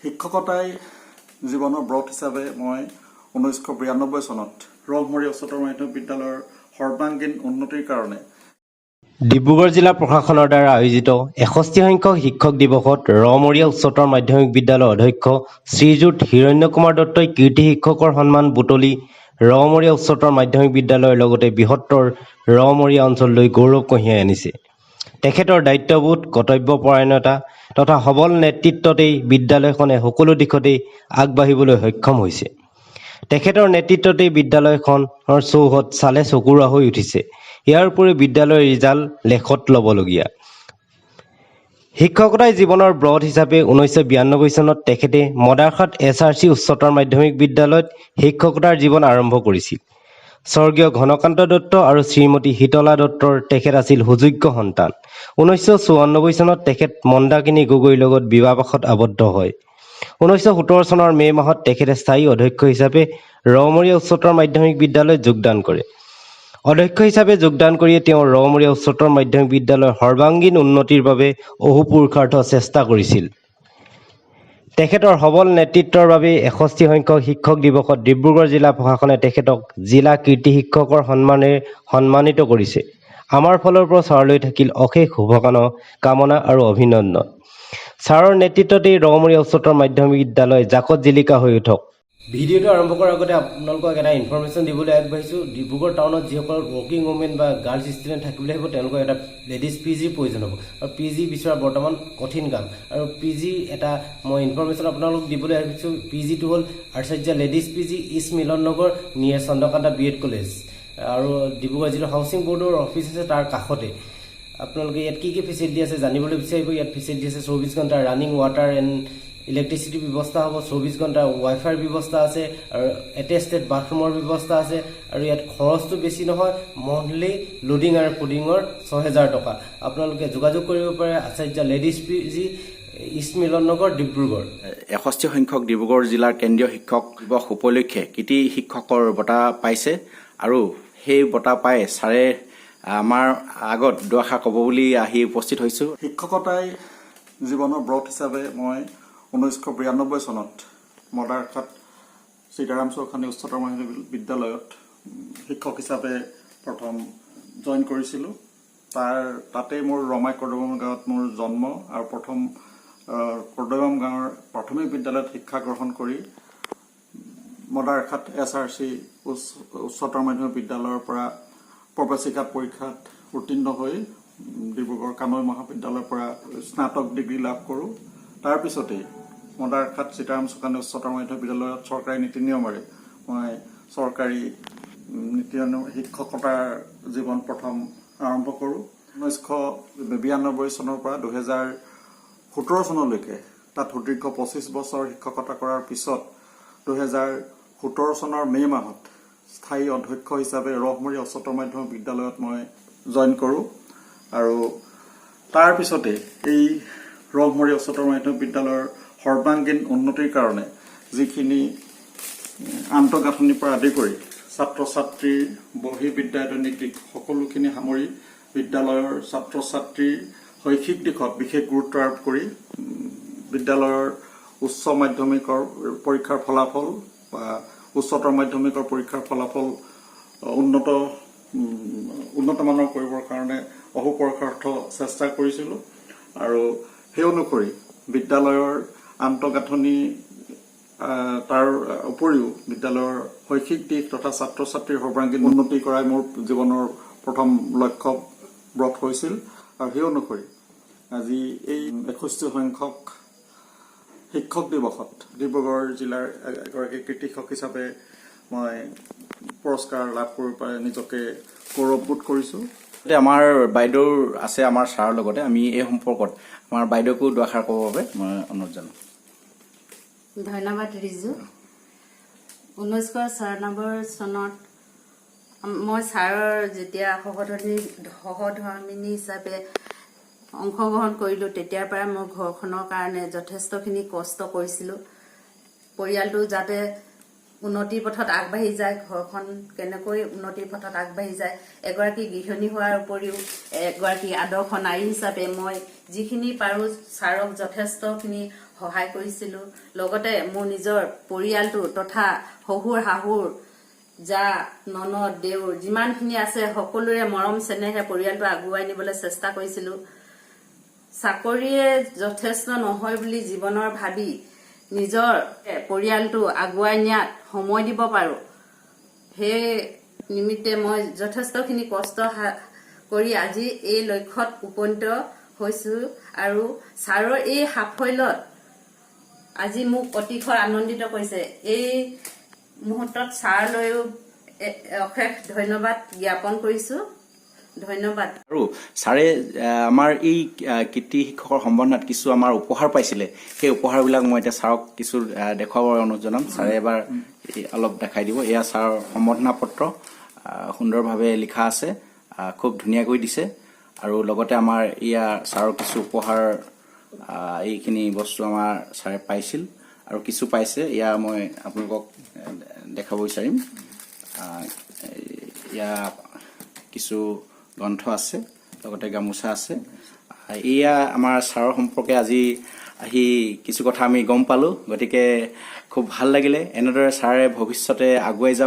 শিক্ষকতাই জীৱনৰ ব্ৰত হিচাপে মই 1992 চনত ৰহমৰ উচ্চতৰ মাধ্যমিক বিদ্যালয়ৰ সৰ্বাংগীন উন্নতিৰ কাৰণে ডিব্ৰুগড় জিলা প্ৰশাসনৰ দ্বাৰা আয়োজিত 61 সংখ্যক শিক্ষক দিৱসত ৰহমৰীয়া উচ্চতৰ মাধ্যমিক বিদ্যালয়ৰ অধ্যক্ষ শ্ৰীযুত হিৰণ্য কুমাৰ দত্তই কীৰ্তি শিক্ষকৰ সন্মান বুটলি ৰহমৰীয়া উচ্চতৰ মাধ্যমিক বিদ্যালয়ৰ লগতে বৃহত্তৰ ৰহমৰীয়া অঞ্চললৈ গৌৰৱ কঢ়িয়াই আনিছে। তেখেতৰ দায়িত্ববোধ, কৰ্তব্যপৰায়ণতা তথা সবল নেতৃত্বতেই বিদ্যালয়খনে সকলো দিশতেই আগবাঢ়িবলৈ সক্ষম হৈছে। তেখেতৰ নেতৃত্বতেই বিদ্যালয়খনৰ চৌহদ চালে চকুৰোৱা হৈ উঠিছে। ইয়াৰ উপৰিও বিদ্যালয়ৰ ৰিজাল্ট লেখত ল'বলগীয়া। শিক্ষকতাই জীৱনৰ ব্ৰত হিচাপে 1992 চনত তেখেতে মদাৰখাট SRC উচ্চতৰ মাধ্যমিক বিদ্যালয়ত শিক্ষকতাৰ জীৱন আৰম্ভ কৰিছিল। স্বৰ্গীয় ঘনকান্ত দত্ত আৰু শ্ৰীমতী শীতলা দত্তৰ তেখেত আছিল সুযোগ্য সন্তান। 1994 চনত তেখেত মন্দাকিনী গগৈৰ লগত বিবাহপাশত আবদ্ধ হয়। 1917 চনৰ মে' মাহত তেখেতে স্থায়ী অধ্যক্ষ হিচাপে ৰহমৰীয়া উচ্চতৰ মাধ্যমিক বিদ্যালয়ত যোগদান কৰে। অধ্যক্ষ হিচাপে যোগদান কৰিয়ে তেওঁ ৰহমৰীয়া উচ্চতৰ মাধ্যমিক বিদ্যালয়ৰ সৰ্বাংগীন উন্নতিৰ বাবে অহোপুৰুষাৰ্থ চেষ্টা কৰিছিল। তেখেতৰ সবল নেতৃত্বৰ বাবে 61 সংখ্যক শিক্ষক দিৱসত ডিব্ৰুগড় জিলা প্ৰশাসনে তেখেতক জিলা কীৰ্তি শিক্ষকৰ সন্মানেৰে সন্মানিত কৰিছে। আমাৰ ফালৰ পৰা ছাৰলৈ থাকিল অশেষ শুভকামনা আৰু অভিনন্দন। ছাৰৰ নেতৃত্বতেই ৰহমৰীয়া উচ্চতৰ মাধ্যমিক বিদ্যালয় জাকত জিলিকা হৈ উঠক। ভিডিঅ'টো আৰম্ভ কৰাৰ আগতে আপোনালোকক এটা ইনফৰমেশ্যন দিবলৈ আগবাঢ়িছোঁ। ডিব্ৰুগড় টাউনত যিসকল ৱৰ্কিং ওমেন বা গাৰ্লছ ষ্টুডেণ্ট থাকিবলৈ আহিব তেওঁলোকৰ এটা লেডিজ PGৰ প্ৰয়োজন হ'ব আৰু PG বিচৰা বৰ্তমান কঠিন কাম। আৰু PG এটা মই ইনফৰমেশ্যন আপোনালোকক দিবলৈ আহিছোঁ। PGটো হ'ল আচাৰ্য ladies PG east Milan Nagar নিয়াৰ চন্দ্ৰকান্ত BEd কলেজ আৰু ডিব্ৰুগড় জিলা হাউচিং বৰ্ডৰ অফিচ আছে তাৰ কাষতে। আপোনালোকে ইয়াত কি ফেচিলিটি আছে জানিবলৈ বিচাৰিব। ইয়াত ফেচিলিটি আছে 24 ঘণ্টা ৰানিং ৱাটাৰ এণ্ড ইলেক্ট্ৰিচিটিৰ ব্যৱস্থা হ'ব, 24 ঘণ্টা ৱাইফাইৰ ব্যৱস্থা আছে আৰু এটেষ্টেড বাথৰুমৰ ব্যৱস্থা আছে। আৰু ইয়াত খৰচটো বেছি নহয়, মন্থলি লোডিং আৰু ফুডিঙৰ 6000 টকা। আপোনালোকে যোগাযোগ কৰিব পাৰে আচাৰ্য ladies PG east Milan Nagar Dibrugarh. 61 সংখ্যক ডিব্ৰুগড় জিলাৰ কেন্দ্ৰীয় শিক্ষক দিৱস উপলক্ষে কীৰ্তি শিক্ষকৰ বঁটা পাইছে আৰু সেই বঁটা পাই ছাৰে আমাৰ আগত দুআষাৰ ক'ব বুলি আহি উপস্থিত হৈছোঁ। শিক্ষকতাই জীৱনৰ ব্ৰত হিচাপে মই 1992 চনত মদাৰখাট সীতাৰাম চৌখানী উচ্চতৰ মাধ্যমিক বিদ্যালয়ত শিক্ষক হিচাপে প্ৰথম জইন কৰিছিলোঁ। তাতেই মোৰ ৰমাই কৰ্দমাম গাঁৱত মোৰ জন্ম আৰু প্ৰথম কৰ্দমাম গাঁৱৰ প্ৰাথমিক বিদ্যালয়ত শিক্ষা গ্ৰহণ কৰি মদাৰখাট SRC উচ্চতৰ মাধ্যমিক বিদ্যালয়ৰ পৰা প্ৰৱেশিকা পৰীক্ষাত উত্তীৰ্ণ হৈ ডিব্ৰুগড় কানৈ মহাবিদ্যালয়ৰ পৰা স্নাতক ডিগ্ৰী লাভ কৰোঁ। তাৰ পিছতেই মদাৰখাট সীতাৰাম চৌখানী উচ্চতৰ মাধ্যমিক বিদ্যালয়ত চৰকাৰী নীতি নিয়মেৰে মই চৰকাৰী নীতি নিয়ম শিক্ষকতাৰ জীৱন প্ৰথম আৰম্ভ কৰোঁ। 1992 চনৰ পৰা 2017 চনলৈকে তাত সুদীৰ্ঘ 25 বছৰ শিক্ষকতা কৰাৰ পিছত 2017 চনৰ মে' মাহত স্থায়ী অধ্যক্ষ হিচাপে ৰহমৰীয়া উচ্চতৰ মাধ্যমিক বিদ্যালয়ত মই জইন কৰোঁ আৰু তাৰ পিছতে এই ৰহমৰীয়া উচ্চতৰ মাধ্যমিক বিদ্যালয়ৰ সৰ্বাংগীন উন্নতিৰ কাৰণে যিখিনি আন্তঃগাঁথনিৰ পৰা আদি কৰি ছাত্ৰ ছাত্ৰীৰ বহি বিদ্যায়তনিক দিশ সকলোখিনি সামৰি বিদ্যালয়ৰ ছাত্ৰ ছাত্ৰীৰ শৈক্ষিক দিশত বিশেষ গুৰুত্ব আৰোপ কৰি বিদ্যালয়ৰ উচ্চ মাধ্যমিকৰ পৰীক্ষাৰ ফলাফল বা উচ্চতৰ মাধ্যমিকৰ পৰীক্ষাৰ ফলাফল উন্নতমানৰ কৰিবৰ কাৰণে অহোপুৰুষাৰ্থ চেষ্টা কৰিছিলোঁ আৰু সেই অনুসৰি বিদ্যালয়ৰ আন্তঃগাঁথনি তাৰ উপৰিও বিদ্যালয়ৰ শৈক্ষিক দিশ তথা ছাত্ৰ ছাত্ৰীৰ সৰ্বাংগীন উন্নতি কৰাই মোৰ জীৱনৰ প্ৰথম লক্ষ্য ব্ৰত হৈছিল। আৰু সেই অনুসৰি আজি এই 61 সংখ্যক শিক্ষক দিৱসত ডিব্ৰুগড় জিলাৰ এগৰাকী কীৰ্তি শিক্ষক হিচাপে মই পুৰস্কাৰ লাভ কৰি পাই নিজকে গৌৰৱবোধ কৰিছোঁ। আমাৰ বাইদেউ আছে আমাৰ ছাৰৰ লগতে, আমি এই সম্পৰ্কত আমাৰ বাইদেউকো দুআষাৰ ক'বৰ বাবে মই অনুৰোধ জনাওঁ। ধন্যবাদ ৰিজু। 1994 চনত মই ছাৰৰ যেতিয়া সহধৰ্মিনী হিচাপে অংশগ্ৰহণ কৰিলোঁ তেতিয়াৰ পৰা মই ঘৰখনৰ কাৰণে যথেষ্টখিনি কষ্ট কৰিছিলোঁ। পৰিয়ালটো যাতে উন্নতিৰ পথত আগবাঢ়ি যায়, ঘৰখন কেনেকৈ উন্নতিৰ পথত আগবাঢ়ি যায়। এগৰাকী গৃহিণী হোৱাৰ উপৰিও এগৰাকী আদৰ্শ নাৰী হিচাপে মই যিখিনি পাৰোঁ ছাৰক যথেষ্টখিনি সহায় কৰিছিলোঁ। লগতে মোৰ নিজৰ পৰিয়ালটো তথা শহুৰ শাহুৰ জা ননদ দেউৰ যিমানখিনি আছে সকলোৰে মৰম চেনেহে পৰিয়ালটো আগুৱাই নিবলৈ চেষ্টা কৰিছিলোঁ। চাকৰিয়ে যথেষ্ট নহয় বুলি জীৱনৰ ভাবি নিজৰ পৰিয়ালটো আগুৱাই নিয়াত সময় দিব পাৰোঁ, সেই নিমিত্তে মই যথেষ্টখিনি কষ্ট কৰি আজি এই লক্ষ্যত উপনীত হৈছোঁ। আৰু ছাৰৰ এই সাফল্যত আজি মোক অতিশয় আনন্দিত কৰিছে। এই মুহূৰ্তত ছাৰলৈও অশেষ ধন্যবাদ জ্ঞাপন কৰিছোঁ। ধন্যবাদ। আৰু ছাৰে আমাৰ এই কৃতি শিক্ষকৰ সম্বন্ধত কিছু আমাৰ উপহাৰ পাইছিলে, সেই উপহাৰবিলাক মই এতিয়া ছাৰক কিছু দেখুৱাবৰ অনুৰোধ জনাম। ছাৰে এবাৰ অলপ দেখাই দিব। এয়া ছাৰৰ সম্বৰ্ধনা পত্ৰ, সুন্দৰভাৱে লিখা আছে, খুব ধুনীয়াকৈ দিছে। আৰু লগতে আমাৰ এয়া ছাৰৰ কিছু উপহাৰ, এইখিনি বস্তু আমাৰ ছাৰে পাইছিল আৰু কিছু পাইছে। এয়া মই আপোনালোকক দেখাব বিচাৰিম। এয়া কিছু গ্ৰন্থ আছে, লগতে গামোচা আছে। এয়া আমাৰ ছাৰৰ সম্পৰ্কে আজি আহি কিছু কথা আমি গম পালোঁ, গতিকে খুব ভাল লাগিলে। এনেদৰে ছাৰে ভৱিষ্যতে আগুৱাই যাব।